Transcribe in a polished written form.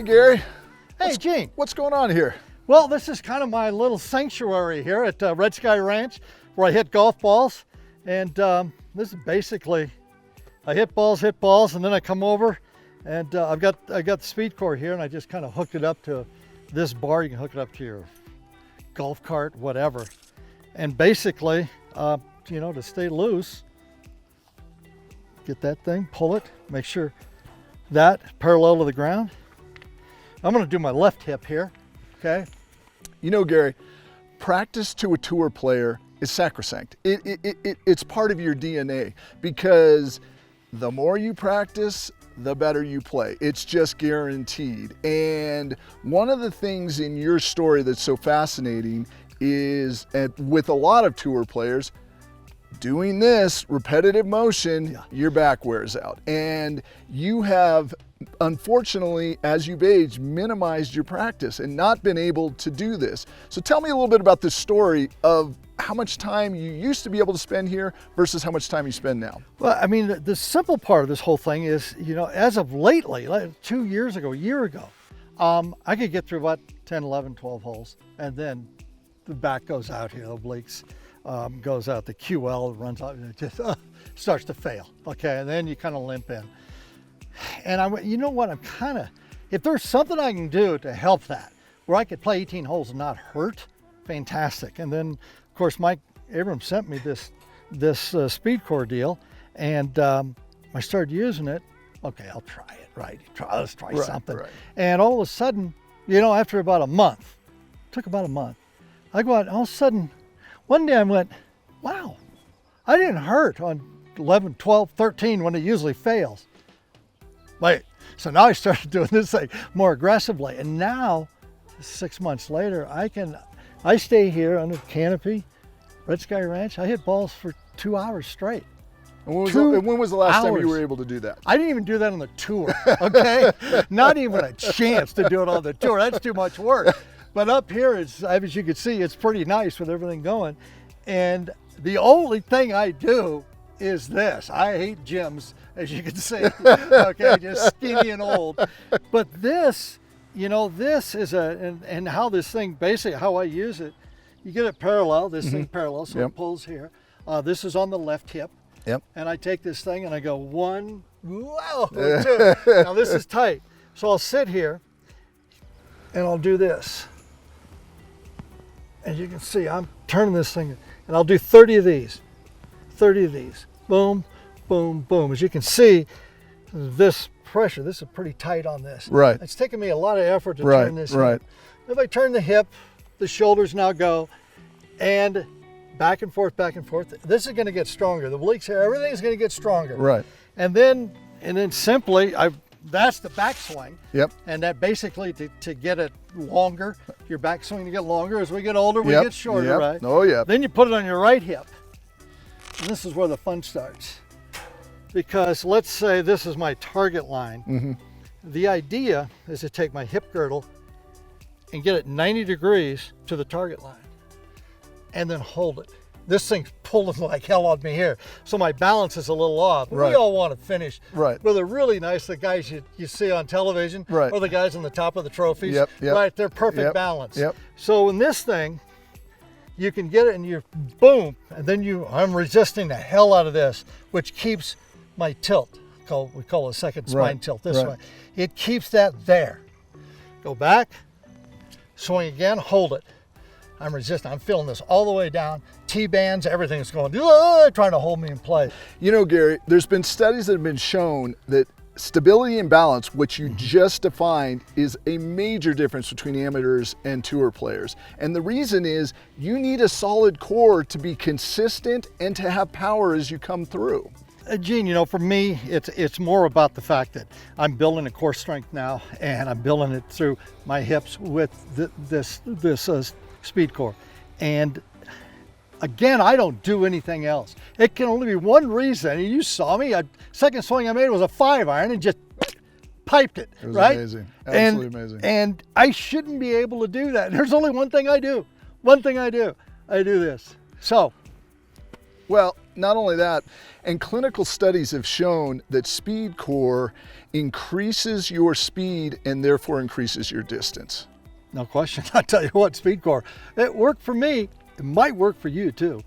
Gary. Hey, Gene. What's going on here? Well, this is kind of my little sanctuary here at Red Sky Ranch where I hit golf balls. And this is basically, I hit balls, and then I come over and I've got the speed core here, and I just kind of hooked it up to this bar. You can hook it up to your golf cart, whatever. And basically, you know, to stay loose, get that thing, pull it, make sure that parallel to the ground. I'm going to do my left hip here, okay? You know, Gary, practice to a tour player is sacrosanct. It's part of your DNA, because the more you practice, the better you play. It's just guaranteed. And one of the things in your story that's so fascinating is, with a lot of tour players, doing this repetitive motion, your back wears out. And you have, unfortunately, as you've aged, minimized your practice and not been able to do this. So tell me a little bit about this story of how much time you used to be able to spend here versus how much time you spend now. Well, I mean, the simple part of this whole thing is, you know, as of lately, like 2 years ago, a year ago, I could get through about 10, 11, 12 holes, and then the back goes out here, the obliques goes out, the QL runs out, and it just starts to fail, okay? And then you kind of limp in. And I went, you know what, if there's something I can do to help that, where I could play 18 holes and not hurt, fantastic. And then, of course, Mike Abrams sent me this speed core deal, and I started using it. Okay, I'll try it, right? Let's try something. Right. And all of a sudden, you know, after about a month, took about a month, I go out, and all of a sudden, one day I went, wow, I didn't hurt on 11, 12, 13 when it usually fails. Wait, so now I started doing this thing more aggressively, and now 6 months later, I stay here under the canopy, Red Sky Ranch. I hit balls for 2 hours straight. And when was the last time you were able to do that? I didn't even do that on the tour, okay? Not even a chance to do it on the tour. That's too much work. But up here, as you can see, it's pretty nice with everything going. And the only thing I do is this. I hate gyms, as you can see, okay, just skinny and old. But this, you know, this is and how this thing, basically how I use it, you get it parallel, this thing parallel, so it pulls here. This is on the left hip. Yep. And I take this thing and I go 1, whoa, 2. Now this is tight. So I'll sit here and I'll do this. As you can see, I'm turning this thing, and I'll do 30 of these. 30 of these. Boom, boom, boom. As you can see, this pressure, this is pretty tight on this. Right. It's taken me a lot of effort to turn this hip. If I turn the hip, the shoulders now go, and back and forth, back and forth. This is going to get stronger. The obliques here, everything's going to get stronger. Right. And then simply, that's the backswing. Yep. And that basically to get it longer, your backswing to get longer. As we get older, we get shorter, right? Oh, yeah. Then you put it on your right hip. And this is where the fun starts. Because let's say this is my target line. The idea is to take my hip girdle and get it 90 degrees to the target line. And then hold it. This thing's pulling like hell on me here. So my balance is a little off. We all want to finish with a really nice, the guys you see on television, or the guys on the top of the trophies, right? They're perfect balance. So in this thing, you can get it and you boom, and then I'm resisting the hell out of this, which keeps my tilt. We call it a second spine tilt this way. It keeps that there. Go back, swing again, hold it. I'm resisting. I'm feeling this all the way down. T-bands, everything's going, trying to hold me in place. You know, Gary, there's been studies that have been shown that stability and balance, which you just defined, is a major difference between amateurs and tour players. And the reason is you need a solid core to be consistent and to have power as you come through. Gene, you know, for me, it's more about the fact that I'm building a core strength now, and I'm building it through my hips with this speed core. And again, I don't do anything else. It can only be one reason. You saw me, second swing I made was a 5-iron and just piped it, It was right? amazing, absolutely amazing. And I shouldn't be able to do that. There's only one thing I do. One thing I do. I do this. So. Well, not only that, and clinical studies have shown that Speed Core increases your speed and therefore increases your distance. No question. I tell you what, Speed Core, it worked for me. It might work for you too.